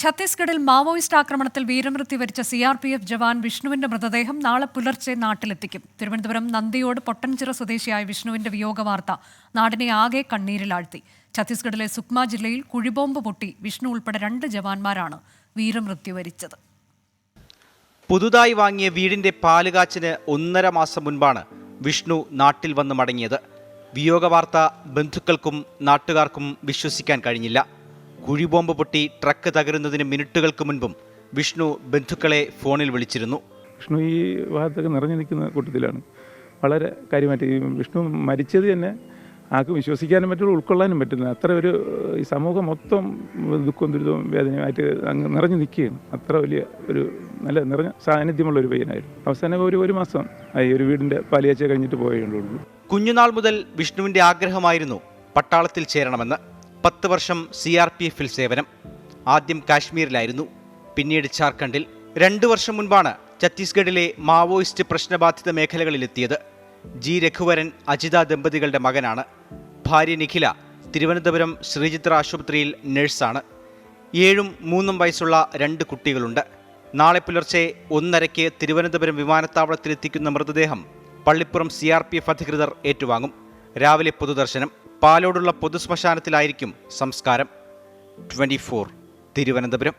ഛത്തീസ്ഗഡിൽ മാവോയിസ്റ്റ് ആക്രമണത്തിൽ വീരമൃത്യു വരിച്ച CRPF ജവാൻ വിഷ്ണുവിന്റെ മൃതദേഹം നാളെ പുലർച്ചെ നാട്ടിലെത്തിക്കും. തിരുവനന്തപുരം നന്ദിയോട് പൊട്ടൻചിറ സ്വദേശിയായ വിഷ്ണുവിന്റെ വിയോഗവാർത്ത നാടിനെ ആകെ കണ്ണീരിലാഴ്ത്തി. ഛത്തീസ്ഗഡിലെ സുക്മ ജില്ലയിൽ കുഴിബോംബ് പൊട്ടി വിഷ്ണു ഉൾപ്പെടെ 2 ജവാന്മാരാണ് വീരമൃത്യു വരിച്ചത്. പുതുതായി വാങ്ങിയ വീടിന്റെ പാലുകാച്ചിന് 1.5 മാസം മുൻപാണ് വിഷ്ണു നാട്ടിൽ വന്ന് മടങ്ങിയത്. വിയോഗവാർത്ത ബന്ധുക്കൾക്കും നാട്ടുകാർക്കും വിശ്വസിക്കാൻ കഴിഞ്ഞില്ല. കുഴിബോംബ് പൊട്ടി ട്രക്ക് തകരുന്നതിന് മിനിറ്റുകൾക്ക് മുൻപും വിഷ്ണു ബന്ധുക്കളെ ഫോണിൽ വിളിച്ചിരുന്നു. വിഷ്ണു ഈ ഭാഗത്തൊക്കെ നിറഞ്ഞു നിൽക്കുന്ന കൂട്ടത്തിലാണ്. വളരെ കാര്യമായിട്ട് ഈ വിഷ്ണു മരിച്ചത് തന്നെ ആർക്കും വിശ്വസിക്കാനും പറ്റുള്ളൂ, ഉൾക്കൊള്ളാനും പറ്റുന്നത്. അത്ര ഒരു ഈ സമൂഹം മൊത്തം ദുഃഖവും ദുരിതവും വേദനയുമായിട്ട് അങ്ങ് നിറഞ്ഞു നിൽക്കുകയാണ്. അത്ര വലിയ ഒരു നല്ല നിറഞ്ഞ സാന്നിധ്യമുള്ള ഒരു പയ്യനായിരുന്നു. അവസാനം ഒരു മാസം ആയി ഒരു വീടിൻ്റെ പാലിയാച്ച കഴിഞ്ഞിട്ട് പോയുള്ളൂ. കുഞ്ഞുനാൾ മുതൽ വിഷ്ണുവിൻ്റെ ആഗ്രഹമായിരുന്നു പട്ടാളത്തിൽ ചേരണമെന്ന്. 10 വർഷം CRPFൽ സേവനം. ആദ്യം കാശ്മീരിലായിരുന്നു, പിന്നീട് ജാർഖണ്ഡിൽ. 2 വർഷം മുൻപാണ് ഛത്തീസ്ഗഡിലെ മാവോയിസ്റ്റ് പ്രശ്നബാധിത മേഖലകളിലെത്തിയത്. G. രഘുവരൻ അജിത ദമ്പതികളുടെ മകനാണ്. ഭാര്യ നിഖില തിരുവനന്തപുരം ശ്രീചിത്ര ആശുപത്രിയിൽ നഴ്സാണ്. 7ഉം 3ഉം വയസ്സുള്ള 2 കുട്ടികളുണ്ട്. നാളെ പുലർച്ചെ 1:30 തിരുവനന്തപുരം വിമാനത്താവളത്തിലെത്തിക്കുന്ന മൃതദേഹം പള്ളിപ്പുറം CRPF അധികൃതർ ഏറ്റുവാങ്ങും. രാവിലെ പൊതുദർശനം. പാലോടുള്ള പൊതുശ്മശാനത്തിലായിരിക്കും സംസ്കാരം. 24 തിരുവനന്തപുരം.